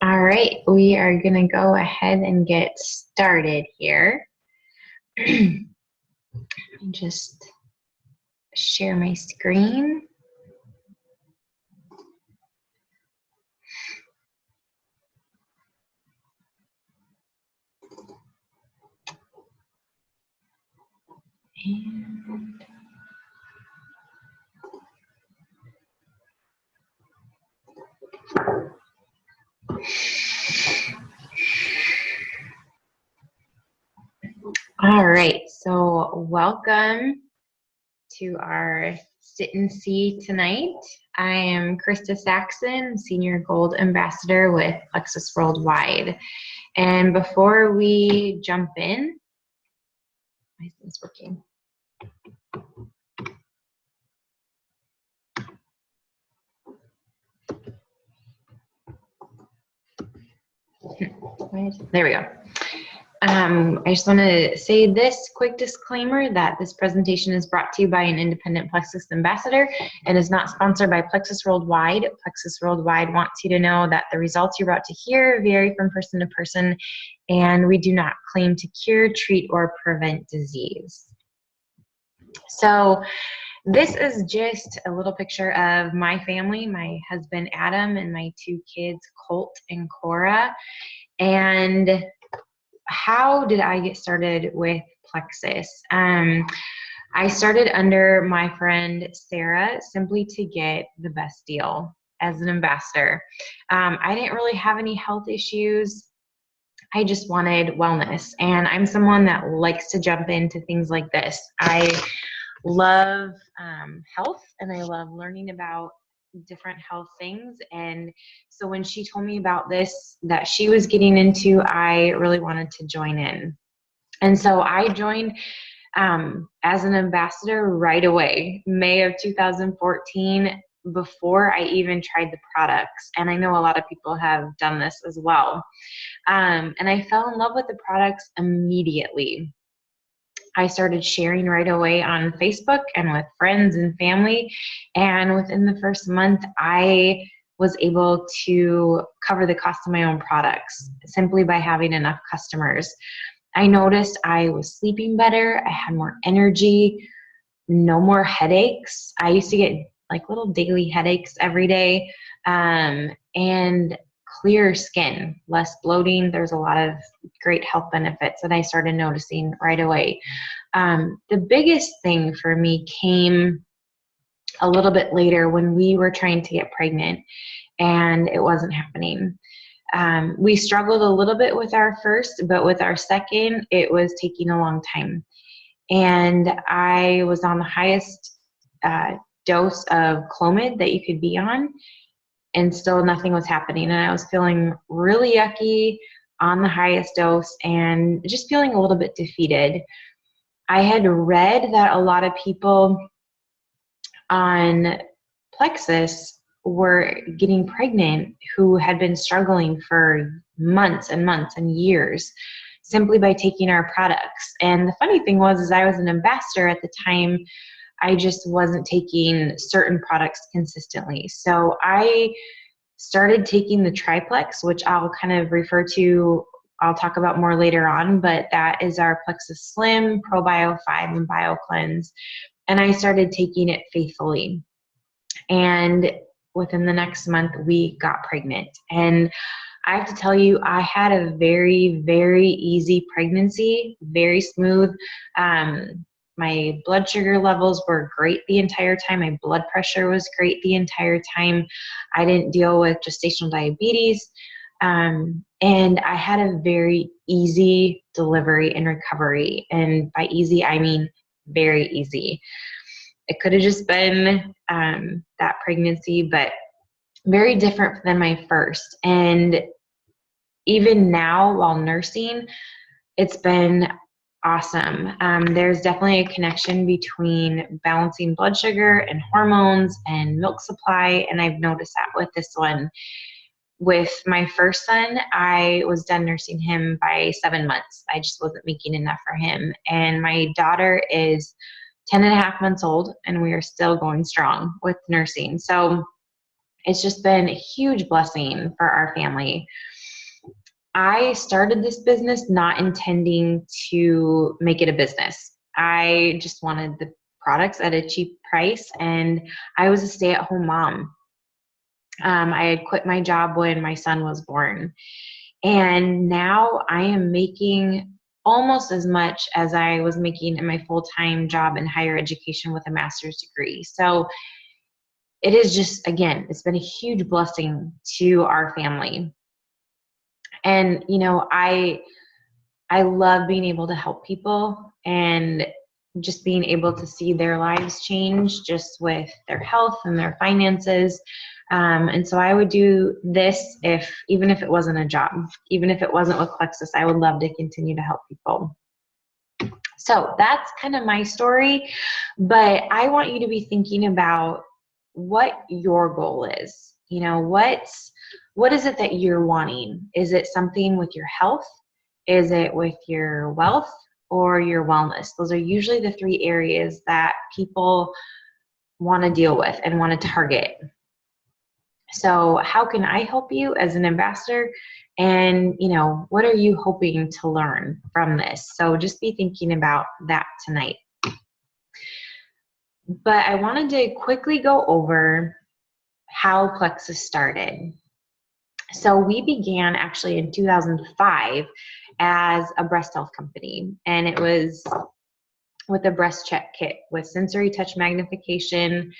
All right, we are going to go ahead and get started here. Just share my screen. And all right, so welcome to our sit and see tonight. I am Krista Saxon, Senior Gold Ambassador with Plexus Worldwide. And before we jump in, my thing's working. There we go. I just want to say this quick disclaimer that this presentation is brought to you by an independent Plexus ambassador and is not sponsored by Plexus Worldwide. Plexus Worldwide wants you to know that the results you're about to hear vary from person to person, and we do not claim to cure, treat, or prevent disease. So this is just a little picture of my family, my husband Adam and my two kids Colt and Cora. And how did I get started with Plexus? I started under my friend Sarah simply to get the best deal as an ambassador. I didn't really have any health issues. I just wanted wellness, and I'm someone that likes to jump into things like this. I love health, and I love learning about different health things. And so when she told me about this that she was getting into, I really wanted to join in. And so I joined as an ambassador right away, May of 2014, before I even tried the products. And I know a lot of people have done this as well. And I fell in love with the products immediately. I started sharing right away on Facebook and with friends and family. And within the first month, I was able to cover the cost of my own products simply by having enough customers. I noticed I was sleeping better. I had more energy, no more headaches. I used to get like little daily headaches every day, and clear skin, less bloating. There's a lot of great health benefits that I started noticing right away. The biggest thing for me came a little bit later when we were trying to get pregnant and it wasn't happening. We struggled a little bit with our first, but with our second, it was taking a long time. And I was on the highest dose of Clomid that you could be on, and still nothing was happening. And I was feeling really yucky on the highest dose and just feeling a little bit defeated. I had read that a lot of people on Plexus were getting pregnant who had been struggling for months and months and years simply by taking our products. And the funny thing was, is I was an ambassador at the time. I just wasn't taking certain products consistently. So I started taking the triplex, which I'll kind of refer to, I'll talk about more later on, but that is our Plexus Slim, ProBio 5, and BioCleanse. And I started taking it faithfully. And within the next month, we got pregnant. And I have to tell you, I had a very, very easy pregnancy, very smooth. My blood sugar levels were great the entire time. My blood pressure was great the entire time. I didn't deal with gestational diabetes. And I had a very easy delivery and recovery. And by easy, I mean very easy. It could have just been that pregnancy, but very different than my first. And even now, while nursing, it's been awesome. There's definitely a connection between balancing blood sugar and hormones and milk supply, and I've noticed that with this one. With my first son, I was done nursing him by 7 months. I just wasn't making enough for him. And my daughter is 10 and a half months old, and we are still going strong with nursing. So it's just been a huge blessing for our family. I started this business not intending to make it a business. I just wanted the products at a cheap price, and I was a stay-at-home mom. I had quit my job when my son was born, and now I am making almost as much as I was making in my full-time job in higher education with a master's degree. So it is just, again, it's been a huge blessing to our family. And, I love being able to help people and just being able to see their lives change just with their health and their finances. And so I would do this even if it wasn't a job, even if it wasn't with Plexus, I would love to continue to help people. So that's kind of my story, but I want you to be thinking about what your goal is. What is it that you're wanting? Is it something with your health? Is it with your wealth or your wellness? Those are usually the three areas that people want to deal with and want to target. So how can I help you as an ambassador? And, what are you hoping to learn from this? So just be thinking about that tonight. But I wanted to quickly go over how Plexus started. So we began actually in 2005 as a breast health company, and it was with a breast check kit with sensory touch magnification,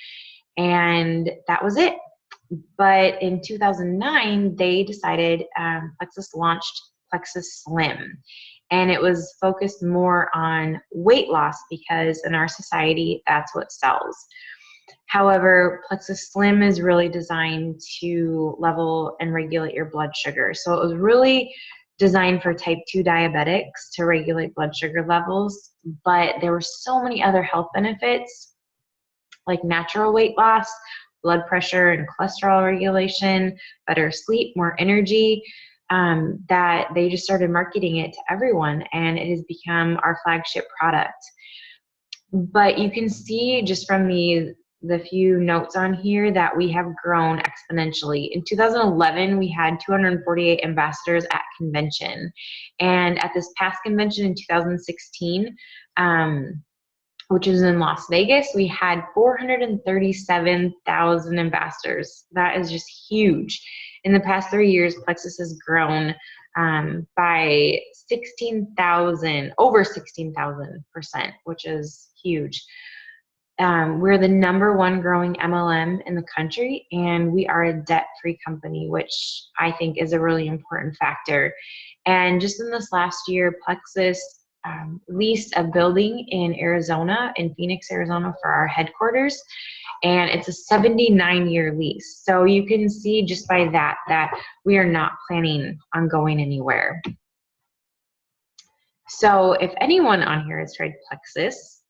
and that was it. But in 2009, they decided Plexus launched Plexus Slim, and it was focused more on weight loss because in our society, that's what sells. However, Plexus Slim is really designed to level and regulate your blood sugar. So it was really designed for type 2 diabetics to regulate blood sugar levels, but there were so many other health benefits like natural weight loss, blood pressure and cholesterol regulation, better sleep, more energy, that they just started marketing it to everyone, and it has become our flagship product. But you can see just from the few notes on here that we have grown exponentially. In 2011, we had 248 ambassadors at convention. And at this past convention in 2016, which is in Las Vegas, we had 437,000 ambassadors. That is just huge. In the past 3 years, Plexus has grown by 16,000, over 16,000%, which is huge. We're the #1 growing MLM in the country, and we are a debt-free company, which I think is a really important factor. And just in this last year, Plexus leased a building in Arizona, in Phoenix, Arizona, for our headquarters, and it's a 79-year lease. So you can see just by that we are not planning on going anywhere. So if anyone on here has tried Plexus,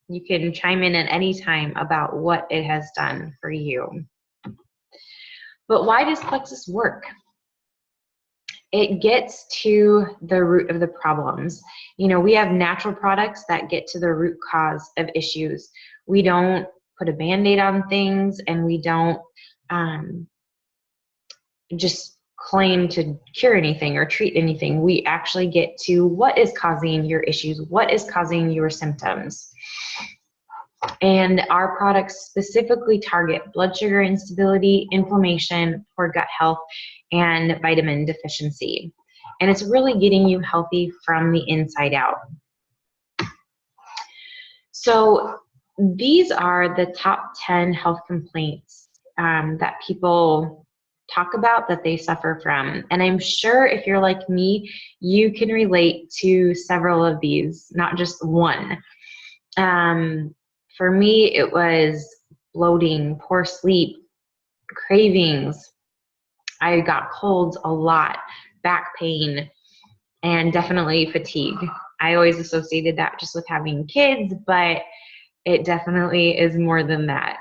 you can chime in at any time about what it has done for you. But why does Plexus work? It gets to the root of the problems. We have natural products that get to the root cause of issues. We don't put a Band-Aid on things, and we don't just claim to cure anything or treat anything. We actually get to what is causing your issues, what is causing your symptoms. And our products specifically target blood sugar instability, inflammation, poor gut health, and vitamin deficiency. And it's really getting you healthy from the inside out. So these are the top 10 health complaints that people talk about that they suffer from. And I'm sure if you're like me, you can relate to several of these, not just one. For me, it was bloating, poor sleep, cravings. I got colds a lot, back pain, and definitely fatigue. I always associated that just with having kids, but it definitely is more than that.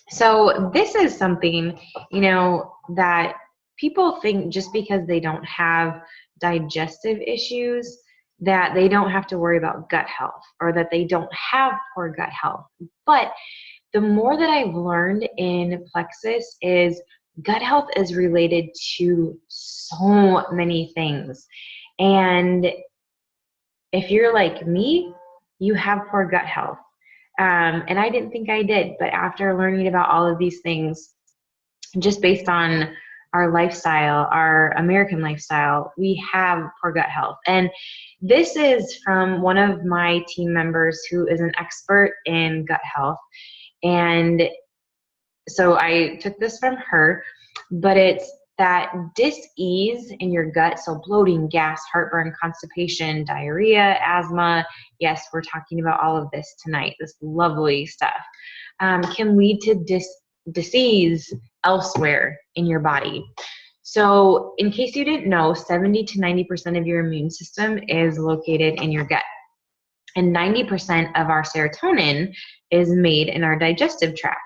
So this is something, that people think just because they don't have digestive issues, that they don't have to worry about gut health or that they don't have poor gut health. But the more that I've learned in Plexus is gut health is related to so many things. And if you're like me, you have poor gut health. And I didn't think I did, but after learning about all of these things, just based on our lifestyle, our American lifestyle, we have poor gut health. And this is from one of my team members who is an expert in gut health. And so I took this from her, but it's that dis-ease in your gut, so bloating, gas, heartburn, constipation, diarrhea, asthma. Yes, we're talking about all of this tonight, this lovely stuff, can lead to dis-ease elsewhere in your body. So in case you didn't know, 70 to 90% of your immune system is located in your gut. And 90% of our serotonin is made in our digestive tract.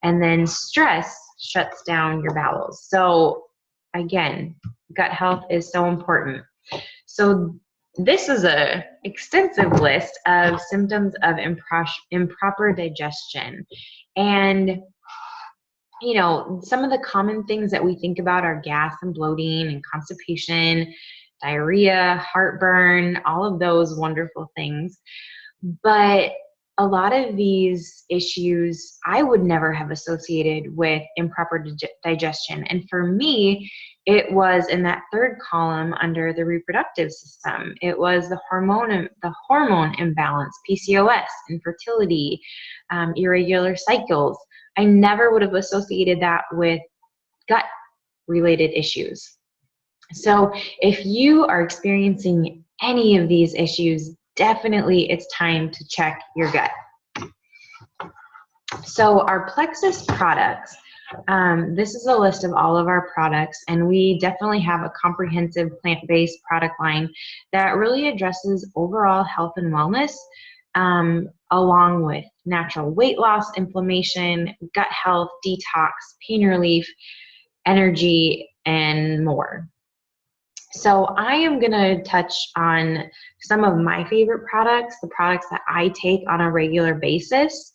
And then stress shuts down your bowels. So again, gut health is so important. So this is an extensive list of symptoms of improper digestion. And you know, some of the common things that we think about are gas and bloating and constipation, diarrhea, heartburn, all of those wonderful things. But a lot of these issues I would never have associated with improper digestion. And for me, it was in that third column under the reproductive system. It was the hormone imbalance, PCOS, infertility, irregular cycles. I never would have associated that with gut related issues. So if you are experiencing any of these issues, definitely it's time to check your gut. So our Plexus products, this is a list of all of our products, and we definitely have a comprehensive plant-based product line that really addresses overall health and wellness, along with natural weight loss, inflammation, gut health, detox, pain relief, energy, and more. So I am going to touch on some of my favorite products, the products that I take on a regular basis.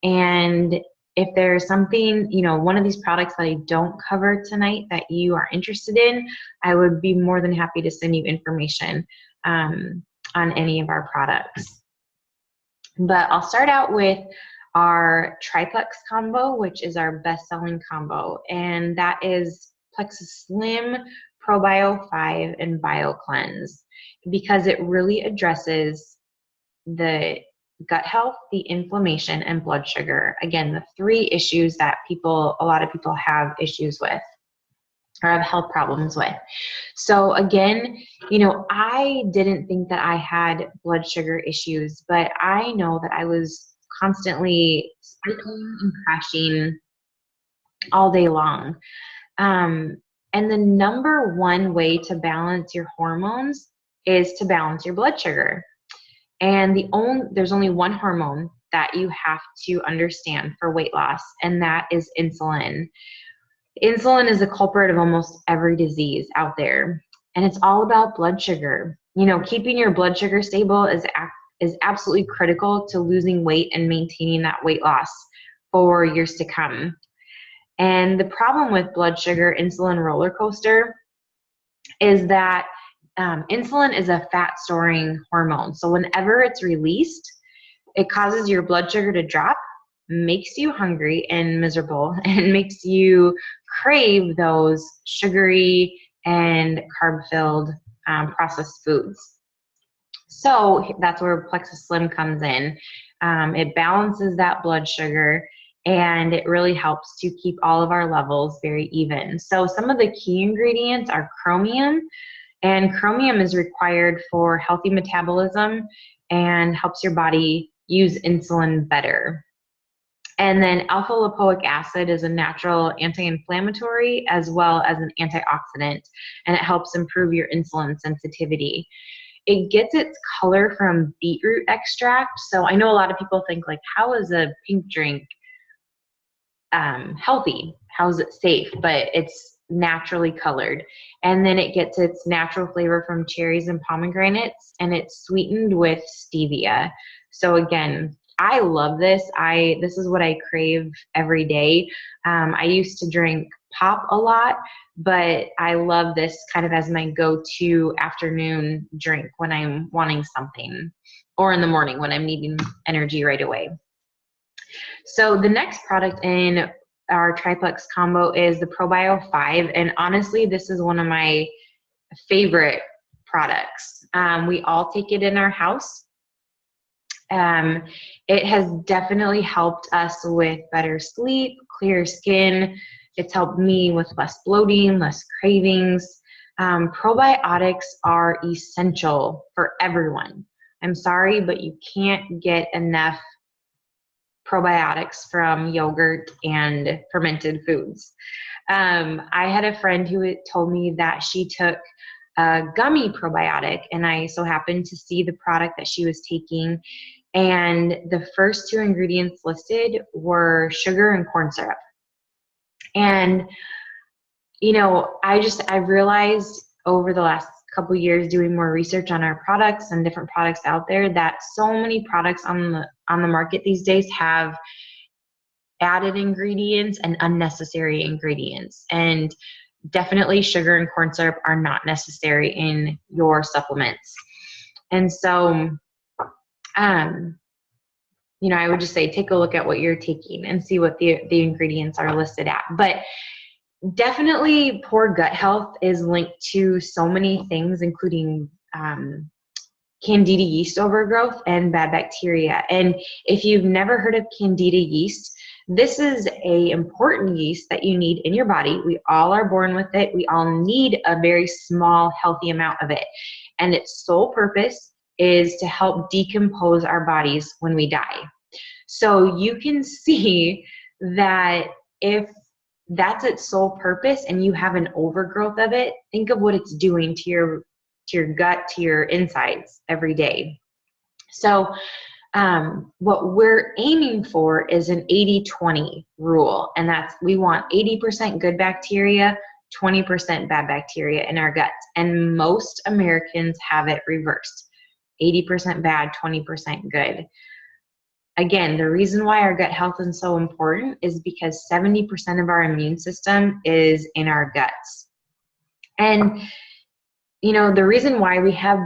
And if there's something, you know, one of these products that I don't cover tonight that you are interested in, I would be more than happy to send you information on any of our products. But I'll start out with our Triplex combo, which is our best-selling combo. And that is Plexus Slim, ProBio 5, and BioCleanse, because it really addresses the gut health, the inflammation, and blood sugar. Again, the three issues that a lot of people have issues with or have health problems with. So again, you know, I didn't think that I had blood sugar issues, but I know that I was constantly spiking and crashing all day long. And the number one way to balance your hormones is to balance your blood sugar. And there's only one hormone that you have to understand for weight loss, and that is insulin. Insulin is a culprit of almost every disease out there, and it's all about blood sugar. You know, keeping your blood sugar stable is absolutely critical to losing weight and maintaining that weight loss for years to come. And the problem with blood sugar insulin roller coaster is that insulin is a fat storing hormone. So whenever it's released, it causes your blood sugar to drop, makes you hungry and miserable, and makes you crave those sugary and carb-filled processed foods. So that's where Plexus Slim comes in. It balances that blood sugar, and it really helps to keep all of our levels very even. So some of the key ingredients are chromium, and chromium is required for healthy metabolism and helps your body use insulin better. And then alpha lipoic acid is a natural anti-inflammatory as well as an antioxidant, and it helps improve your insulin sensitivity. It gets its color from beetroot extract. So I know a lot of people think, like, how is a pink drink healthy? How is it safe? But it's naturally colored. And then it gets its natural flavor from cherries and pomegranates, and it's sweetened with stevia. So again, I love this. This is what I crave every day. I used to drink pop a lot, but I love this kind of as my go-to afternoon drink when I'm wanting something, or in the morning when I'm needing energy right away. So the next product in our triplex combo is the ProBio 5. And honestly, this is one of my favorite products. We all take it in our house. It has definitely helped us with better sleep, clear skin. It's helped me with less bloating, less cravings. Probiotics are essential for everyone. I'm sorry, but you can't get enough probiotics from yogurt and fermented foods. I had a friend who told me that she took a gummy probiotic, and I so happened to see the product that she was taking, and the first two ingredients listed were sugar and corn syrup. And, you know, I realized over the last couple years doing more research on our products and different products out there that so many products on the market these days have added ingredients and unnecessary ingredients. And definitely sugar and corn syrup are not necessary in your supplements. And so, you know, I would just say take a look at what you're taking and see what the ingredients are listed at. But definitely poor gut health is linked to so many things, including candida yeast overgrowth and bad bacteria. And if you've never heard of candida yeast, this is a important yeast that you need in your body. We all are born with it. We all need a very small, healthy amount of it. And its sole purpose is to help decompose our bodies when we die. So you can see that if that's its sole purpose and you have an overgrowth of it, think of what it's doing to your gut, to your insides every day. So what we're aiming for is an 80-20 rule, and that's we want 80% good bacteria, 20% bad bacteria in our guts. And most Americans have it reversed, 80% bad, 20% good. Again, the reason why our gut health is so important is because 70% of our immune system is in our guts. And, you know, the reason why we have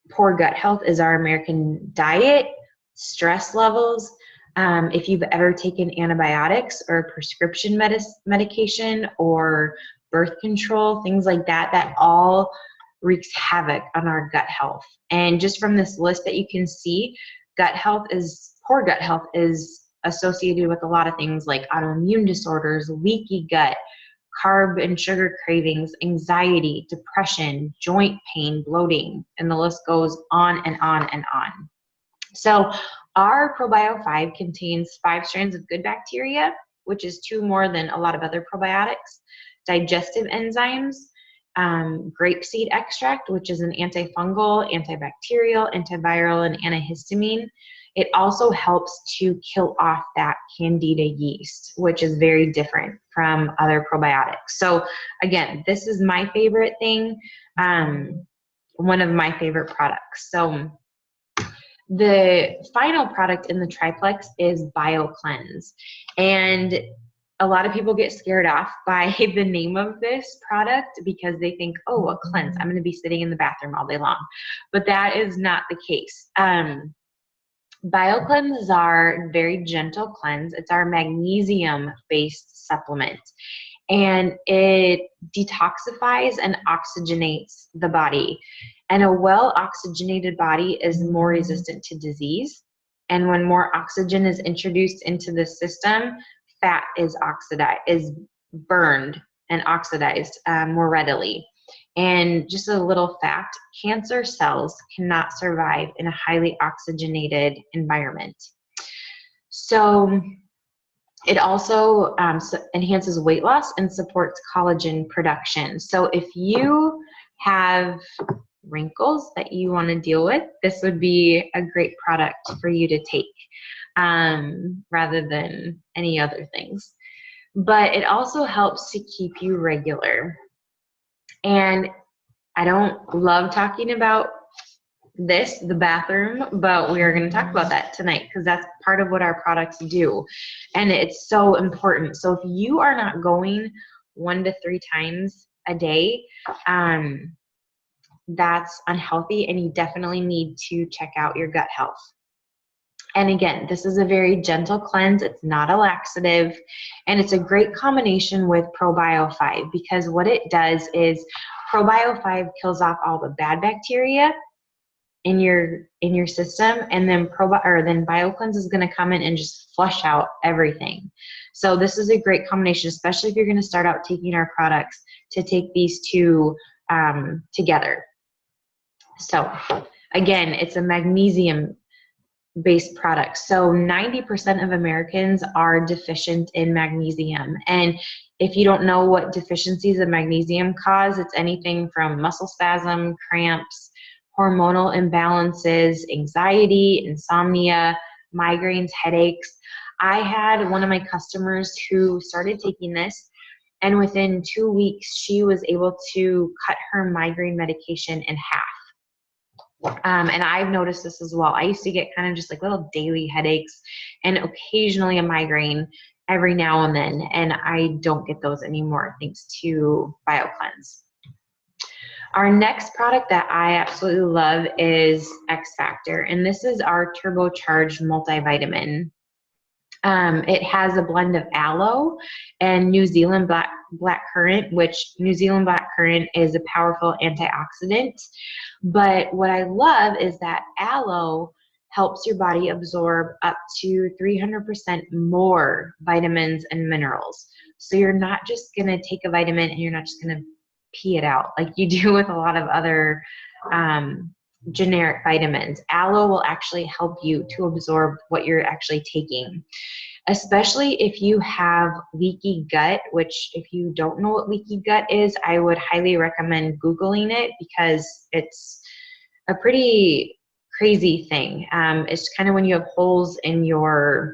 poor gut health is our American diet, stress levels. If you've ever taken antibiotics or prescription medication or birth control, things like that, that all wreaks havoc on our gut health. And just from this list that you can see, poor gut health is associated with a lot of things like autoimmune disorders, leaky gut, carb and sugar cravings, anxiety, depression, joint pain, bloating, and the list goes on and on and on. So our ProBio 5 contains 5 strands of good bacteria, which is 2 more than a lot of other probiotics, digestive enzymes, grapeseed extract, which is an antifungal, antibacterial, antiviral, and antihistamine. It also helps to kill off that candida yeast, which is very different from other probiotics. So again, this is my favorite thing, one of my favorite products. So the final product in the triplex is BioCleanse. And a lot of people get scared off by the name of this product because they think, oh, a cleanse, I'm going to be sitting in the bathroom all day long. But that is not the case. BioCleanse is our very gentle cleanse. It's our magnesium-based supplement. And it detoxifies and oxygenates the body. And a well-oxygenated body is more resistant to disease. And when more oxygen is introduced into the system, fat is burned and oxidized more readily. And just a little fact, cancer cells cannot survive in a highly oxygenated environment. So it also enhances weight loss and supports collagen production. So if you have wrinkles that you want to deal with, this would be a great product for you to take rather than any other things. But it also helps to keep you regular. And I don't love talking about the bathroom, but we are going to talk about that tonight because that's part of what our products do. And it's so important. So if you are not going 1 to 3 times a day, that's unhealthy, and you definitely need to check out your gut health. And again, this is a very gentle cleanse. It's not a laxative, and it's a great combination with ProBio 5 because what it does is ProBio 5 kills off all the bad bacteria in your system, and then BioCleanse is going to come in and just flush out everything. So this is a great combination, especially if you're going to start out taking our products, to take these two together. So again, it's a magnesium based product. So 90% of Americans are deficient in magnesium. And if you don't know what deficiencies of magnesium cause, it's anything from muscle spasm, cramps, hormonal imbalances, anxiety, insomnia, migraines, headaches. I had one of my customers who started taking this, and within 2 weeks, she was able to cut her migraine medication in half. And I've noticed this as well. I used to get kind of just like little daily headaches and occasionally a migraine every now and then, and I don't get those anymore thanks to BioCleanse. Our next product that I absolutely love is X Factor, and this is our turbocharged multivitamin. It has a blend of aloe and New Zealand blackcurrant, which New Zealand blackcurrant is a powerful antioxidant. But what I love is that aloe helps your body absorb up to 300% more vitamins and minerals. So you're not just going to take a vitamin and you're not just going to pee it out like you do with a lot of other generic vitamins. Aloe will actually help you to absorb what you're actually taking, especially if you have leaky gut, which if you don't know what leaky gut is, I would highly recommend Googling it because it's a pretty crazy thing. It's kind of when you have holes in your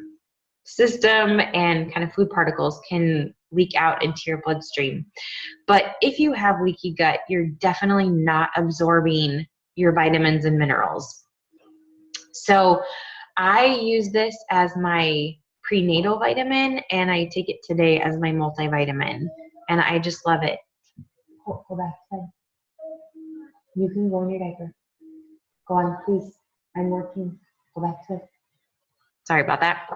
system and kind of food particles can leak out into your bloodstream. But if you have leaky gut, you're definitely not absorbing your vitamins and minerals. So I use this as my prenatal vitamin, and I take it today as my multivitamin, and I just love it. Go back. You can go in your diaper. Go on, please. I'm working. Go back to it. Sorry about that.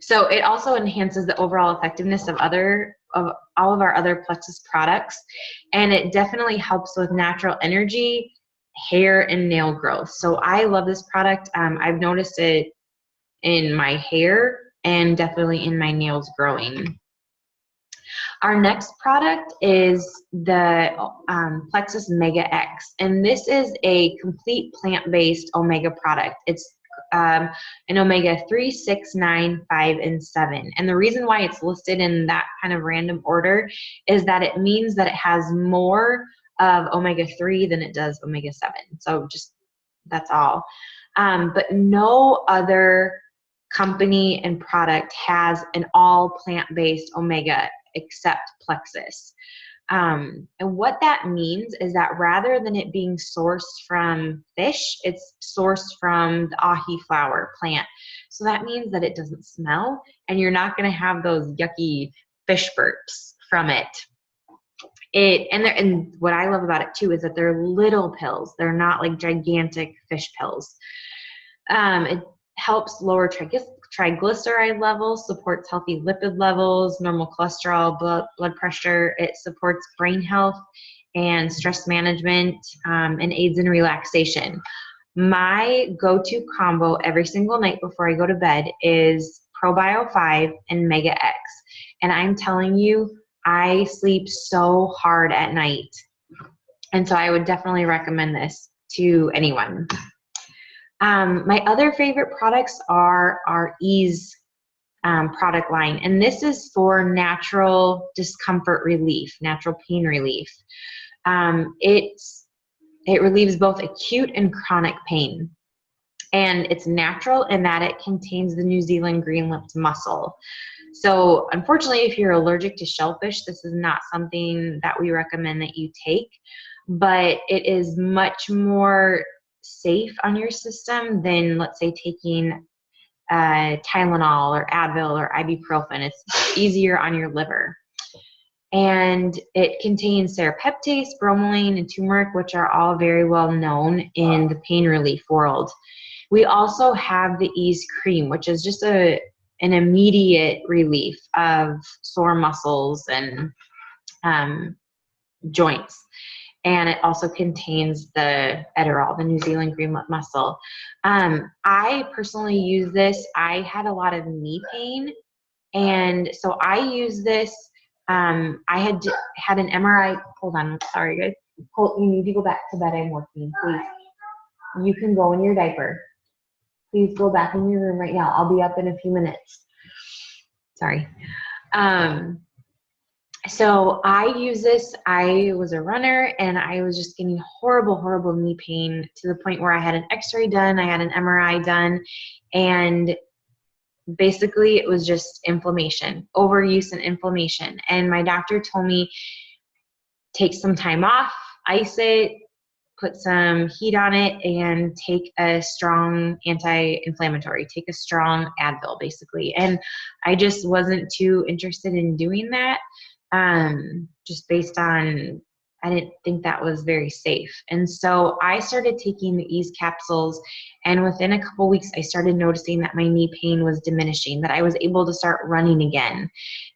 So it also enhances the overall effectiveness of all of our other Plexus products, and it definitely helps with natural energy, hair, and nail growth. So I love this product. I've noticed it in my hair and definitely in my nails growing. Our next product is the Plexus Mega X, and this is a complete plant-based omega product. It's an omega-3, 6, 9, 5, and 7. And the reason why it's listed in that kind of random order is that it means that it has more of omega-3 than it does omega-7. So just that's all. But no other company and product has an all plant-based omega except Plexus. And what that means is that rather than it being sourced from fish, it's sourced from the ahi flower plant. So that means that it doesn't smell, and you're not going to have those yucky fish burps from it. And what I love about it too is that they're little pills. They're not like gigantic fish pills. It helps lower triglyceride levels, supports healthy lipid levels, normal cholesterol, blood pressure. It supports brain health and stress management, and aids in relaxation. My go-to combo every single night before I go to bed is ProBio 5 and Mega X. And I'm telling you, I sleep so hard at night. And so I would definitely recommend this to anyone. My other favorite products are our Ease product line, and this is for natural discomfort relief, natural pain relief. It relieves both acute and chronic pain, and it's natural in that it contains the New Zealand green-lipped mussel. So unfortunately, if you're allergic to shellfish, this is not something that we recommend that you take. but it is much more safe on your system than, let's say, taking Tylenol or Advil or ibuprofen. It's easier on your liver. And it contains serrapeptase, bromelain, and turmeric, which are all very well known in the pain relief world. We also have the Ease Cream, which is just an immediate relief of sore muscles and joints. And it also contains the Eterol, the New Zealand green muscle. I personally use this. I had a lot of knee pain, and so I use this. I had an MRI. Hold on, sorry guys. You need to go back to bed. I'm working, please. You can go in your diaper. Please go back in your room right now. I'll be up in a few minutes. Sorry. So I use this. I was a runner and I was just getting horrible, horrible knee pain to the point where I had an x-ray done, I had an MRI done, and basically it was just inflammation, overuse and inflammation. And my doctor told me, take some time off, ice it, put some heat on it, and take a strong anti-inflammatory, take a strong Advil basically. And I just wasn't too interested in doing that. Just based on, I didn't think that was very safe. And so I started taking the Ease capsules, and within a couple weeks, I started noticing that my knee pain was diminishing, that I was able to start running again.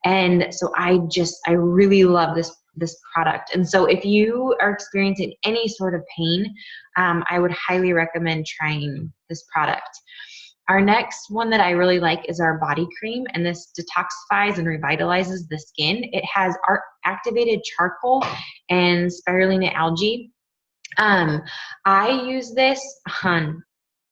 And so I really love this product. And so if you are experiencing any sort of pain, I would highly recommend trying this product. Our next one that I really like is our body cream, and this detoxifies and revitalizes the skin. It has activated charcoal and spirulina algae. I use this on,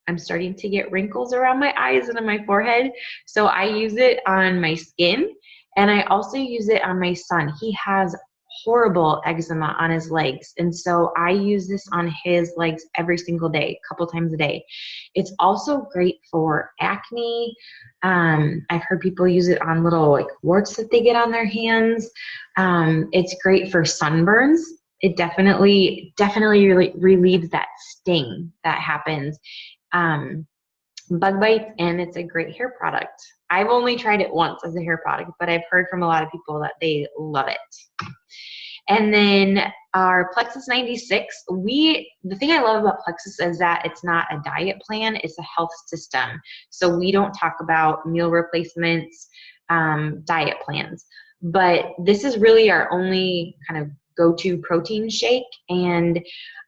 I'm starting to get wrinkles around my eyes and on my forehead, so I use it on my skin, and I also use it on my son. He has horrible eczema on his legs, and so I use this on his legs every single day, a couple times a day. It's also great for acne. I've heard people use it on little like warts that they get on their hands. It's great for sunburns. It definitely relieves that sting that happens. Bug bites, and it's a great hair product. I've only tried it once as a hair product, but I've heard from a lot of people that they love it. And then our Plexus 96, the thing I love about Plexus is that it's not a diet plan, it's a health system. So we don't talk about meal replacements, diet plans, but this is really our only kind of go-to protein shake, and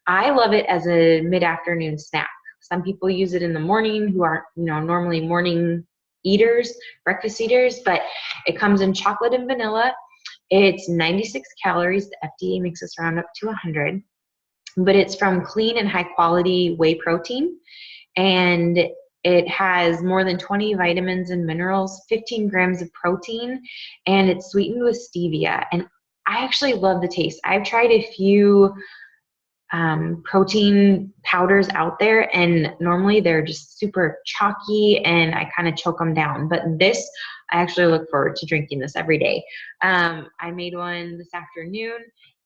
I love it as a mid-afternoon snack. Some people use it in the morning who aren't, normally morning eaters, breakfast eaters, but it comes in chocolate and vanilla. It's 96 calories. The FDA makes us round up to 100, but it's from clean and high quality whey protein. And it has more than 20 vitamins and minerals, 15 grams of protein, and it's sweetened with stevia. And I actually love the taste. I've tried a few protein powders out there, and normally they're just super chalky and I kind of choke them down. But this, I actually look forward to drinking this every day. I made one this afternoon,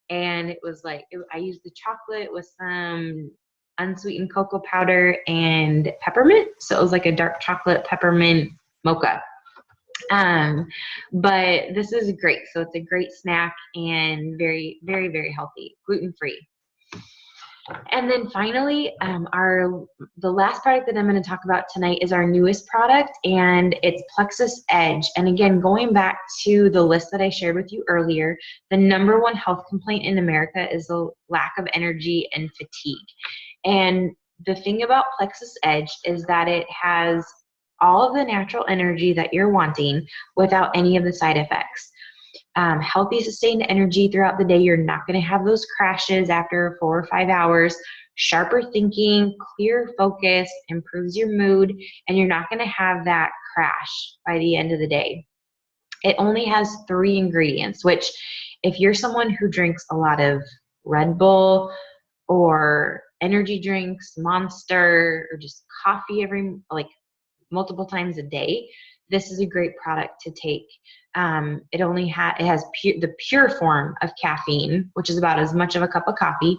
and it was like, I used the chocolate with some unsweetened cocoa powder and peppermint. So it was like a dark chocolate peppermint mocha. But this is great. So it's a great snack and very, very, very healthy, gluten-free. And then finally, the last product that I'm going to talk about tonight is our newest product, and it's Plexus Edge. And again, going back to the list that I shared with you earlier, the #1 health complaint in America is the lack of energy and fatigue. And the thing about Plexus Edge is that it has all of the natural energy that you're wanting without any of the side effects. Healthy, sustained energy throughout the day. You're not going to have those crashes after 4 or 5 hours. Sharper thinking, clear focus, improves your mood, and you're not going to have that crash by the end of the day. It only has 3 ingredients, which if you're someone who drinks a lot of Red Bull or energy drinks, Monster, or just coffee multiple times a day, this is a great product to take. It has the pure form of caffeine, which is about as much of a cup of coffee,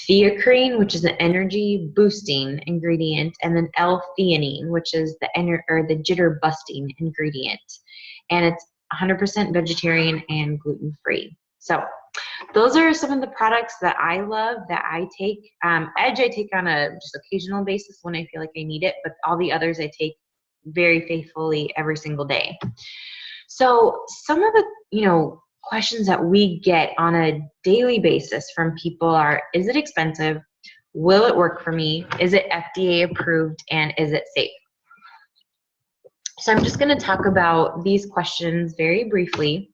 theacrine, which is an energy boosting ingredient, and then L-theanine, which is the jitter busting ingredient. And it's 100% vegetarian and gluten-free. So those are some of the products that I love that I take. Edge I take on a just occasional basis when I feel like I need it, but all the others I take very faithfully every single day. So some of the, questions that we get on a daily basis from people are, is it expensive? Will it work for me? Is it FDA approved? And is it safe? So I'm just going to talk about these questions very briefly.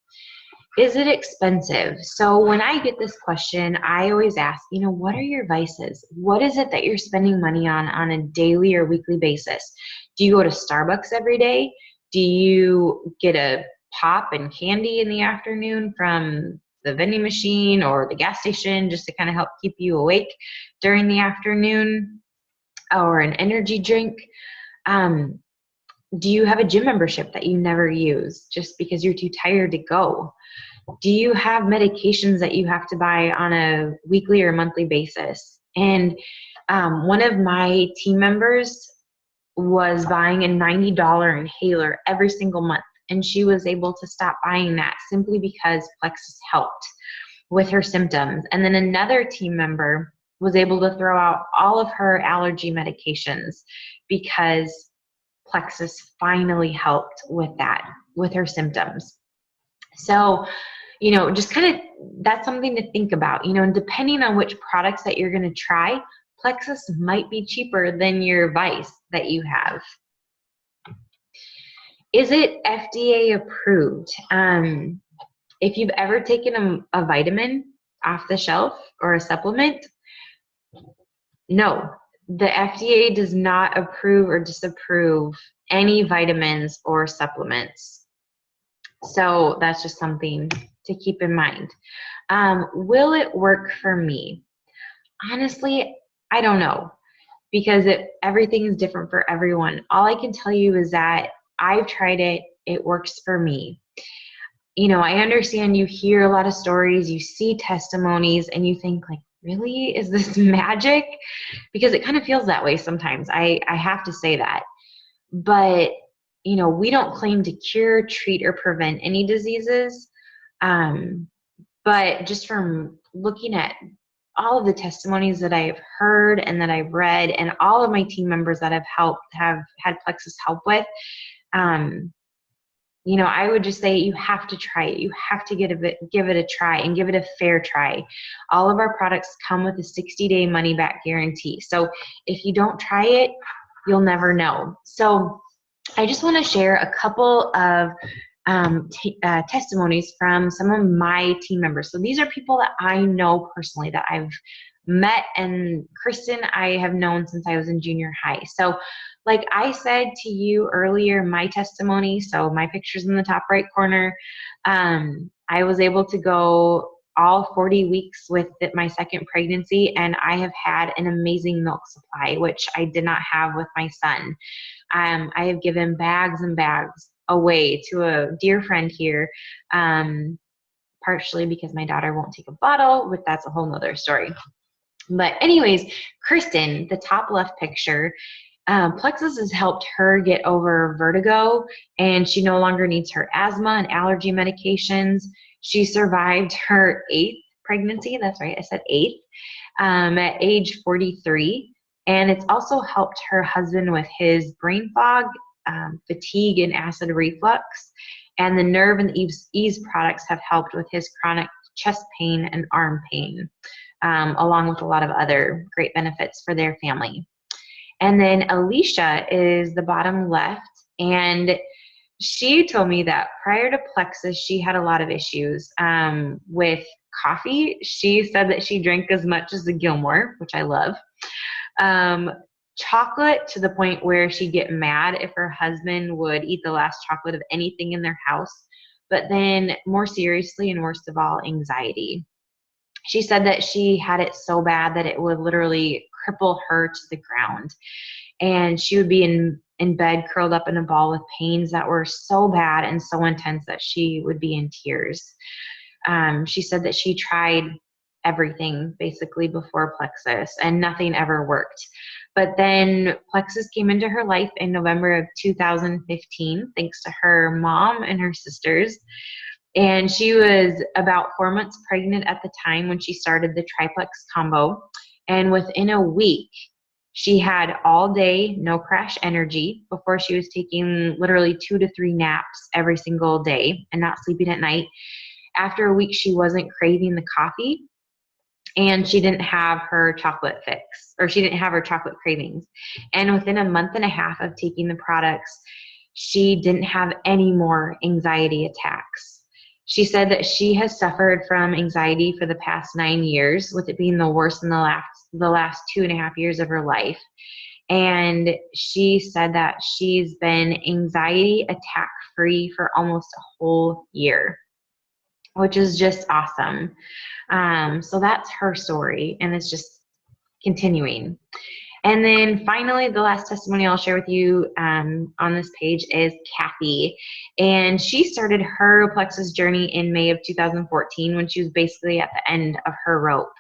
Is it expensive? So when I get this question, I always ask, what are your vices? What is it that you're spending money on a daily or weekly basis? Do you go to Starbucks every day? Do you get a pop and candy in the afternoon from the vending machine or the gas station just to kind of help keep you awake during the afternoon, or an energy drink? Do you have a gym membership that you never use just because you're too tired to go? Do you have medications that you have to buy on a weekly or monthly basis? And one of my team members was buying a $90 inhaler every single month, and she was able to stop buying that simply because Plexus helped with her symptoms. And then another team member was able to throw out all of her allergy medications because Plexus finally helped with her symptoms. So, just kind of, that's something to think about, and depending on which products that you're going to try, Plexus might be cheaper than your vice that you have. Is it FDA approved? If you've ever taken a vitamin off the shelf or a supplement, no, the FDA does not approve or disapprove any vitamins or supplements. So that's just something to keep in mind. Will it work for me? Honestly, I don't know, because everything is different for everyone. All I can tell you is that I've tried it. It works for me. I understand you hear a lot of stories, you see testimonies, and you think like, really, is this magic? Because it kind of feels that way sometimes. I have to say that. But, we don't claim to cure, treat, or prevent any diseases. But just from looking at all of the testimonies that I've heard and that I've read, and all of my team members that have had Plexus help with, I would just say you have to try it. You have to give it a try and give it a fair try. All of our products come with a 60-day money-back guarantee. So if you don't try it, you'll never know. So I just want to share a couple of testimonies from some of my team members. So these are people that I know personally, that I've met, and Kristen I have known since I was in junior high. So like I said to you earlier, my testimony, so my picture's in the top right corner. I was able to go all 40 weeks with my second pregnancy, and I have had an amazing milk supply, which I did not have with my son. I have given bags and bags away to a dear friend here, partially because my daughter won't take a bottle, but that's a whole nother story. But anyways, Kristen, the top left picture, Plexus has helped her get over vertigo, and she no longer needs her asthma and allergy medications. She survived her 8th pregnancy. That's right, I said 8th, at age 43. And it's also helped her husband with his brain fog, fatigue, and acid reflux. And the Nerve and Ease products have helped with his chronic chest pain and arm pain, along with a lot of other great benefits for their family. And then Alicia is the bottom left, and she told me that prior to Plexus, she had a lot of issues with coffee. She said that she drank as much as the Gilmore, which I love. Chocolate, to the point where she'd get mad if her husband would eat the last chocolate of anything in their house. But then more seriously, and worst of all, anxiety. She said that she had it so bad that it would literally cripple her to the ground. And she would be in in bed, curled up in a ball with pains that were so bad and so intense that she would be in tears. She said that she tried everything basically before Plexus and nothing ever worked. But then Plexus came into her life in November of 2015, thanks to her mom and her sisters. And she was about 4 months pregnant at the time when she started the triplex combo. And within a week, she had all day, no crash energy before she was taking literally 2 to 3 naps every single day and not sleeping at night. After a week, she wasn't craving the coffee and she didn't have her chocolate fix, or she didn't have her chocolate cravings. And within a month and a half of taking the products, she didn't have any more anxiety attacks. She said that she has suffered from anxiety for the past 9 years, with it being the worst in the last 2.5 years of her life. And she said that she's been anxiety attack free for almost a whole year, which is just awesome. So that's her story, and it's just continuing. And then finally, the last testimony I'll share with you on this page is Kathy. And she started her Plexus journey in May of 2014 when she was basically at the end of her rope.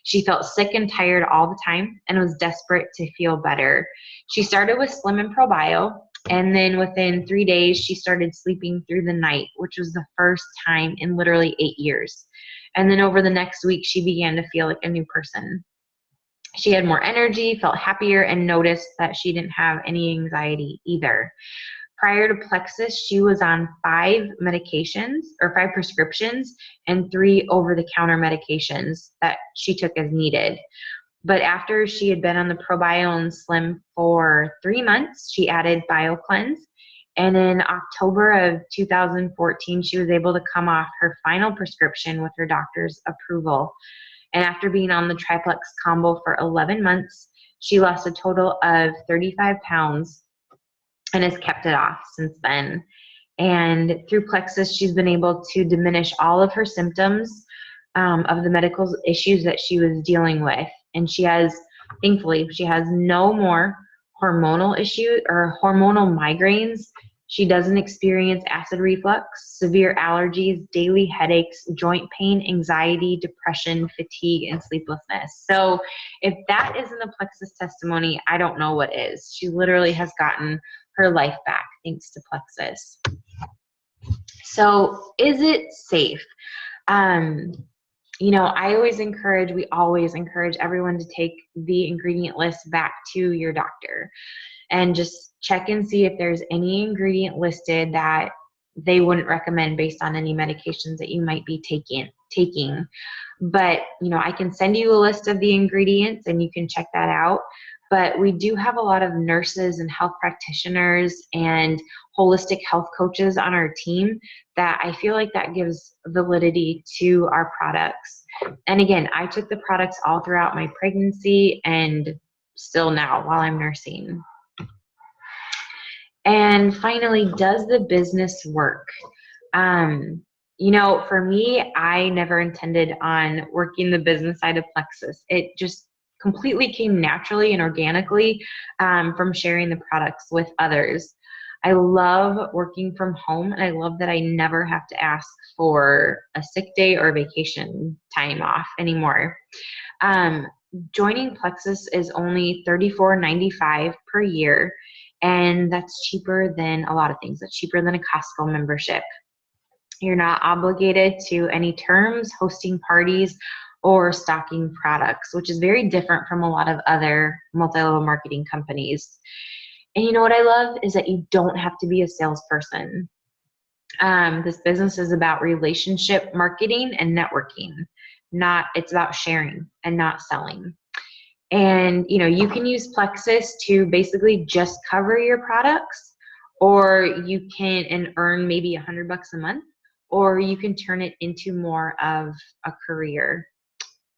She felt sick and tired all the time and was desperate to feel better. She started with Slim and ProBio, and then within 3 days, she started sleeping through the night, which was the first time in literally 8 years. And then over the next week, she began to feel like a new person. She had more energy, felt happier, and noticed that she didn't have any anxiety either. Prior to Plexus, she was on 5 medications, or 5 prescriptions, and 3 over-the-counter medications that she took as needed. But after she had been on the ProBio and Slim for 3 months, she added BioCleanse. And in October of 2014, she was able to come off her final prescription with her doctor's approval. And after being on the triplex combo for 11 months, she lost a total of 35 pounds and has kept it off since then. And through Plexus, she's been able to diminish all of her symptoms of the medical issues that she was dealing with. And thankfully, she has no more hormonal issues or hormonal migraines. She doesn't experience acid reflux, severe allergies, daily headaches, joint pain, anxiety, depression, fatigue, and sleeplessness. So if that isn't a Plexus testimony, I don't know what is. She literally has gotten her life back thanks to Plexus. So is it safe? We always encourage everyone to take the ingredient list back to your doctor and just check and see if there's any ingredient listed that they wouldn't recommend based on any medications that you might be taking. But, I can send you a list of the ingredients and you can check that out. But we do have a lot of nurses and health practitioners and holistic health coaches on our team that I feel like that gives validity to our products. And again, I took the products all throughout my pregnancy and still now while I'm nursing. And finally, does the business work? For me, I never intended on working the business side of Plexus. It just completely came naturally and organically from sharing the products with others. I love working from home, and I love that I never have to ask for a sick day or vacation time off anymore. Joining Plexus is only $34.95 per year, and that's cheaper than a lot of things. That's cheaper than a Costco membership. You're not obligated to any terms, hosting parties, or stocking products, which is very different from a lot of other multi-level marketing companies. And you know what I love is that you don't have to be a salesperson. This business is about relationship marketing and networking. It's about sharing and not selling. And, you can use Plexus to basically just cover your products, or you can earn maybe $100 a month, or you can turn it into more of a career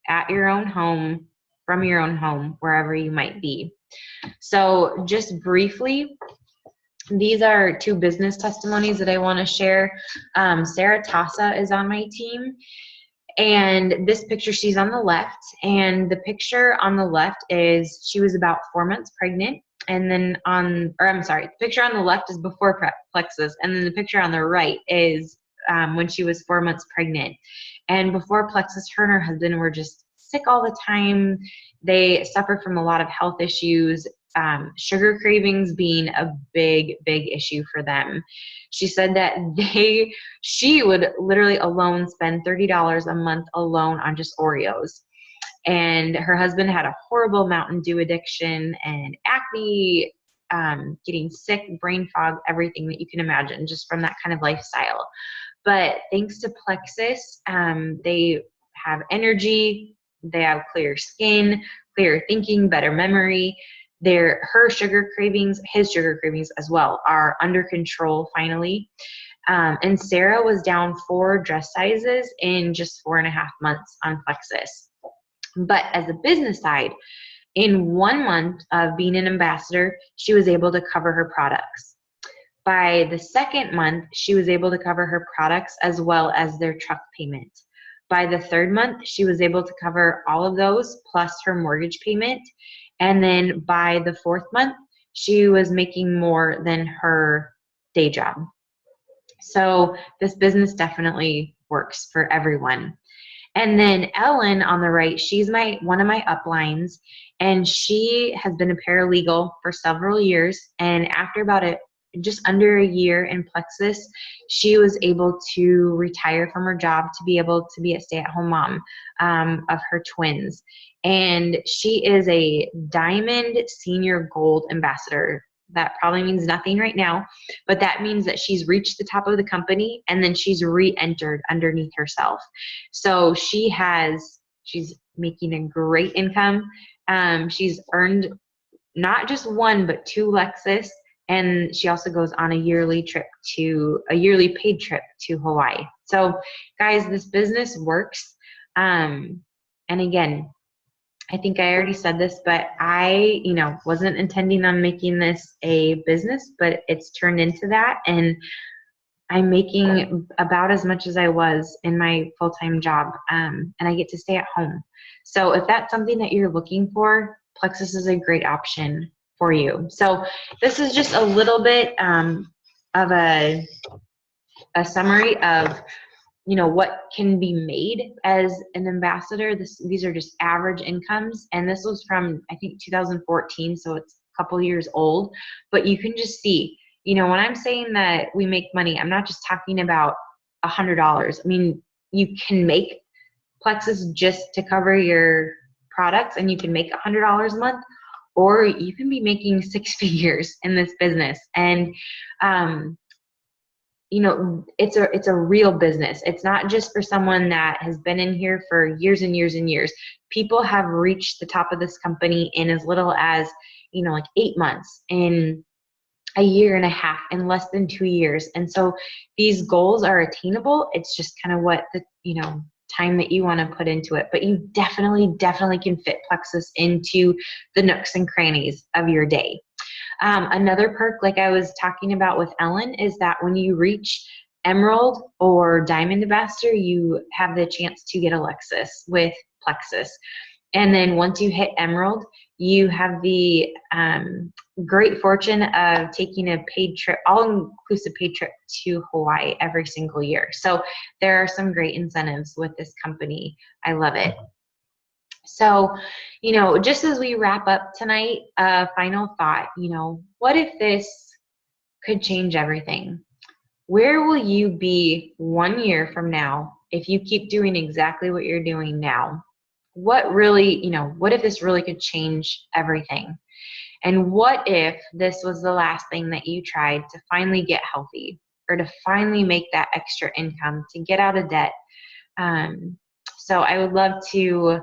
at your own home, from your own home, wherever you might be. So just briefly, these are 2 business testimonies that I want to share. Sarah Tassa is on my team. And this picture, she's on the left, and the picture on the left is she was about 4 months pregnant, And then the picture on the left is before Plexus, and then the picture on the right is when she was 4 months pregnant. And before Plexus, her and her husband were just sick all the time. They suffered from a lot of health issues, sugar cravings being a big, big issue for them. She said that she would literally alone spend $30 a month alone on just Oreos. And her husband had a horrible Mountain Dew addiction and acne, getting sick, brain fog, everything that you can imagine just from that kind of lifestyle. But thanks to Plexus, they have energy, they have clear skin, clear thinking, better memory. Her sugar cravings, his sugar cravings as well, are under control finally. And Sarah was down 4 dress sizes in just 4.5 months on Plexus. But as a business side, in 1 month of being an ambassador, she was able to cover her products. By the 2nd month, she was able to cover her products as well as their truck payment. By the 3rd month, she was able to cover all of those plus her mortgage payment. And then by the 4th month, she was making more than her day job. So this business definitely works for everyone. And then Ellen on the right, she's one of my uplines, and she has been a paralegal for several years. And after about just under a year in Plexus, she was able to retire from her job to be able to be a stay-at-home mom of her twins. And she is a Diamond Senior Gold Ambassador. That probably means nothing right now, but that means that she's reached the top of the company and then she's re-entered underneath herself. So she's making a great income. She's earned not just 1, but 2 Lexus. And she also goes on a yearly paid trip to Hawaii. So guys, this business works. And again, I think I already said this, but I, wasn't intending on making this a business, but it's turned into that. And I'm making about as much as I was in my full-time job. And I get to stay at home. So if that's something that you're looking for, Plexus is a great option for you. So this is just a little bit of a summary of what can be made as an ambassador. These are just average incomes, and this was from, I think, 2014, so it's a couple years old. But you can just see, when I'm saying that we make money, I'm not just talking about $100. I mean, you can make Plexus just to cover your products, and you can make $100 a month, or you can be making 6 figures in this business. And it's a real business. It's not just for someone that has been in here for years and years and years. People have reached the top of this company in as little as, like 8 months, in a year and a half, in less than 2 years. And so these goals are attainable. It's just kind of what the, time that you want to put into it. But you definitely can fit Plexus into the nooks and crannies of your day. Another perk, like I was talking about with Ellen, is that when you reach Emerald or Diamond Ambassador, you have the chance to get a Lexus with Plexus. And then once you hit Emerald, you have the great fortune of taking a paid trip, all-inclusive paid trip to Hawaii every single year. So there are some great incentives with this company. I love it. So, just as we wrap up tonight, final thought, what if this could change everything? Where will you be 1 year from now if you keep doing exactly what you're doing now? What if this really could change everything? And what if this was the last thing that you tried to finally get healthy, or to finally make that extra income, to get out of debt? So I would love to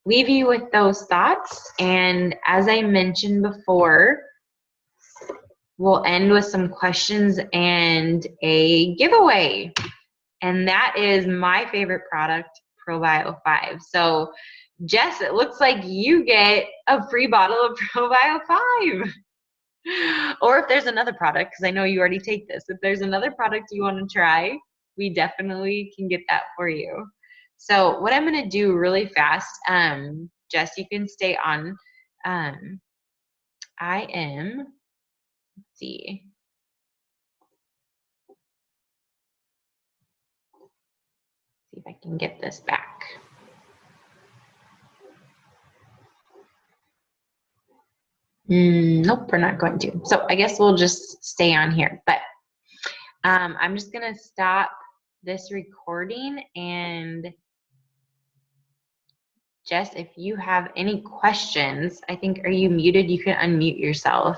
leave you with those thoughts. And as I mentioned before, we'll end with some questions and a giveaway. And that is my favorite product, ProBio 5. So Jess, it looks like you get a free bottle of ProBio 5. Or if there's another product, because I know you already take this, if there's another product you want to try, we definitely can get that for you. So what I'm going to do really fast, Jess, you can stay on. I am, let's see. See if I can get this back. Nope, we're not going to. So I guess we'll just stay on here. But I'm just going to stop this recording, and Jess, if you have any questions, I think, are you muted? You can unmute yourself.